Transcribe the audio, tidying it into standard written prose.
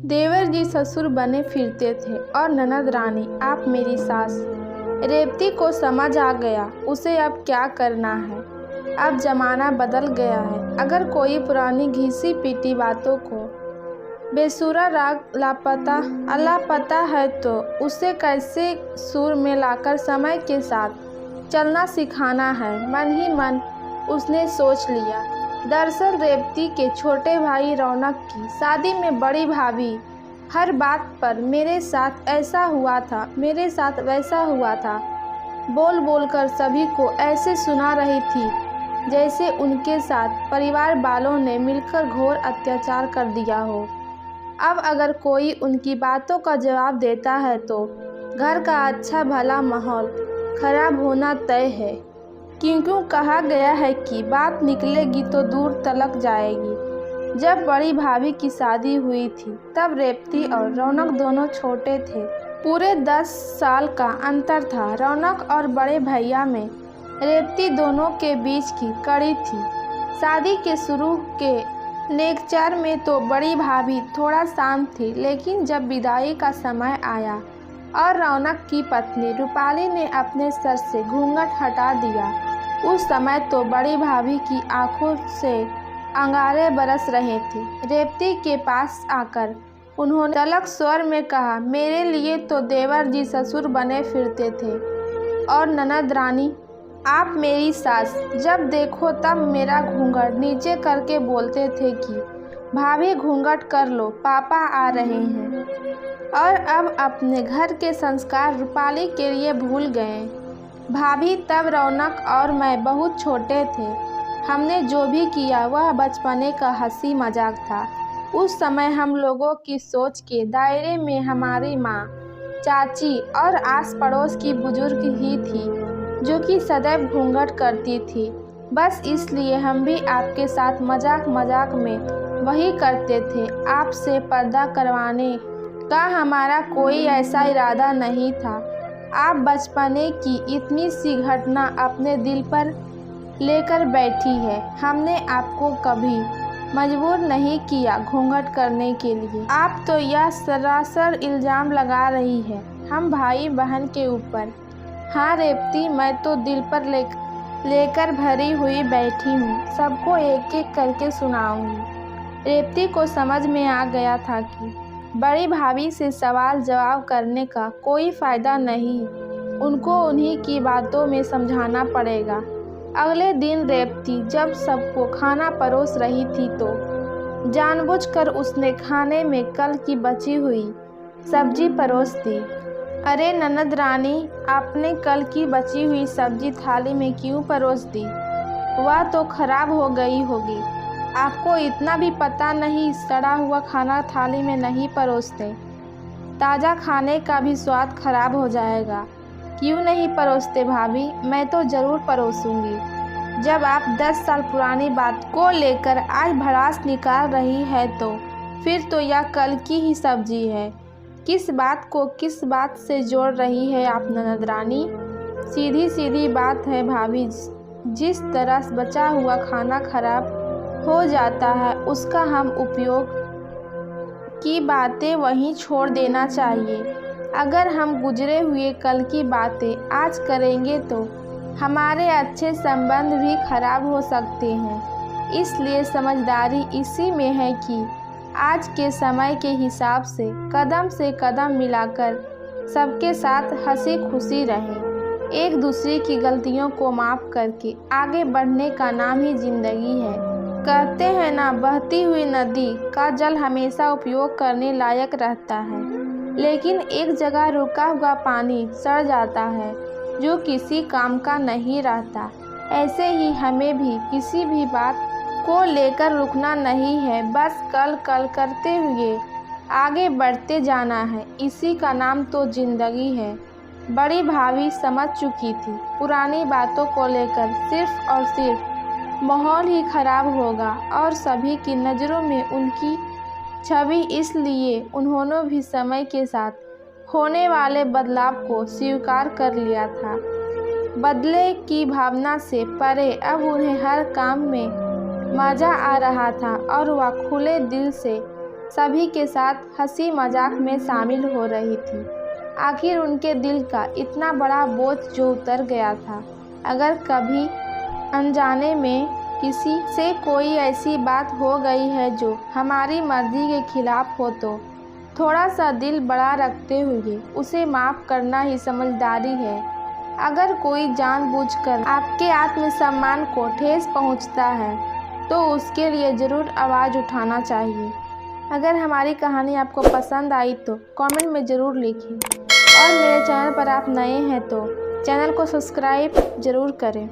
देवर जी ससुर बने फिरते थे और ननद रानी आप मेरी सास। रेवती को समझ आ गया उसे अब क्या करना है। अब जमाना बदल गया है। अगर कोई पुरानी घिसी पीटी बातों को बेसुरा राग लापता है तो उसे कैसे सुर में लाकर समय के साथ चलना सिखाना है। मन ही मन उसने सोच लिया। दरअसल रेवती के छोटे भाई रौनक की शादी में बड़ी भाभी हर बात पर मेरे साथ ऐसा हुआ था, मेरे साथ वैसा हुआ था बोल बोल कर सभी को ऐसे सुना रही थी जैसे उनके साथ परिवार वालों ने मिलकर घोर अत्याचार कर दिया हो। अब अगर कोई उनकी बातों का जवाब देता है तो घर का अच्छा भला माहौल खराब होना तय है, क्योंकि कहा गया है कि बात निकलेगी तो दूर तलक जाएगी। जब बड़ी भाभी की शादी हुई थी तब रेवती और रौनक दोनों छोटे थे। पूरे 10 साल का अंतर था। रौनक और बड़े भैया में रेवती दोनों के बीच की कड़ी थी। शादी के शुरू के लेक्चर में तो बड़ी भाभी थोड़ा शांत थी, लेकिन जब विदाई का समय आया और रौनक की पत्नी रूपाली ने अपने सर से घूंघट हटा दिया, उस समय तो बड़ी भाभी की आंखों से अंगारे बरस रहे थे। रेवती के पास आकर उन्होंने तलक स्वर में कहा, मेरे लिए तो देवर जी ससुर बने फिरते थे और ननद रानी आप मेरी सास। जब देखो तब मेरा घूंघट नीचे करके बोलते थे कि भाभी घूंघट कर लो, पापा आ रहे हैं। और अब अपने घर के संस्कार रूपाली के लिए भूल गए। भाभी तब रौनक और मैं बहुत छोटे थे। हमने जो भी किया वह बचपने का हंसी मजाक था। उस समय हम लोगों की सोच के दायरे में हमारी माँ, चाची और आस पड़ोस की बुजुर्ग ही थी जो कि सदैव घूंघट करती थी। बस इसलिए हम भी आपके साथ मजाक मजाक में वही करते थे। आपसे पर्दा करवाने का हमारा कोई ऐसा इरादा नहीं था। आप बचपने की इतनी सी घटना अपने दिल पर लेकर बैठी है। हमने आपको कभी मजबूर नहीं किया घूंघट करने के लिए। आप तो यह सरासर इल्ज़ाम लगा रही है हम भाई बहन के ऊपर। हाँ रेवती, मैं तो दिल पर लेकर भरी हुई बैठी हूँ, सबको एक एक करके सुनाऊंगी। रेवती को समझ में आ गया था कि बड़ी भाभी से सवाल जवाब करने का कोई फ़ायदा नहीं, उनको उन्हीं की बातों में समझाना पड़ेगा। अगले दिन रेवती जब सबको खाना परोस रही थी तो जानबूझकर उसने खाने में कल की बची हुई सब्जी परोस दी। अरे ननद रानी, आपने कल की बची हुई सब्जी थाली में क्यों परोस दी? वह तो खराब हो गई होगी। आपको इतना भी पता नहीं सड़ा हुआ खाना थाली में नहीं परोसते, ताज़ा खाने का भी स्वाद खराब हो जाएगा। क्यों नहीं परोसते भाभी? मैं तो ज़रूर परोसूंगी। जब आप 10 साल पुरानी बात को लेकर आज भड़ास निकाल रही है तो फिर तो यह कल की ही सब्जी है। किस बात को किस बात से जोड़ रही है आप ननद रानी? सीधी सीधी बात है भाभी, जिस तरह बचा हुआ खाना खराब हो जाता है उसका हम उपयोग की बातें वहीं छोड़ देना चाहिए। अगर हम गुजरे हुए कल की बातें आज करेंगे तो हमारे अच्छे संबंध भी खराब हो सकते हैं। इसलिए समझदारी इसी में है कि आज के समय के हिसाब से कदम मिलाकर सबके साथ हंसी खुशी रहें। एक दूसरे की गलतियों को माफ़ करके आगे बढ़ने का नाम ही जिंदगी है। कहते हैं ना, बहती हुई नदी का जल हमेशा उपयोग करने लायक रहता है, लेकिन एक जगह रुका हुआ पानी सड़ जाता है जो किसी काम का नहीं रहता। ऐसे ही हमें भी किसी भी बात को लेकर रुकना नहीं है, बस कल कल करते हुए आगे बढ़ते जाना है। इसी का नाम तो जिंदगी है। बड़ी भाभी समझ चुकी थी पुरानी बातों को लेकर सिर्फ और सिर्फ माहौल ही खराब होगा और सभी की नज़रों में उनकी छवि। इसलिए उन्होंने भी समय के साथ होने वाले बदलाव को स्वीकार कर लिया था। बदले की भावना से परे अब उन्हें हर काम में मज़ा आ रहा था और वह खुले दिल से सभी के साथ हंसी मजाक में शामिल हो रही थी। आखिर उनके दिल का इतना बड़ा बोझ जो उतर गया था। अगर कभी अनजाने में किसी से कोई ऐसी बात हो गई है जो हमारी मर्जी के खिलाफ हो तो थोड़ा सा दिल बड़ा रखते हुए उसे माफ़ करना ही समझदारी है। अगर कोई जानबूझकर आपके आत्मसम्मान को ठेस पहुंचता है तो उसके लिए ज़रूर आवाज़ उठाना चाहिए। अगर हमारी कहानी आपको पसंद आई तो कमेंट में ज़रूर लिखें और मेरे चैनल पर आप नए हैं तो चैनल को सब्सक्राइब ज़रूर करें।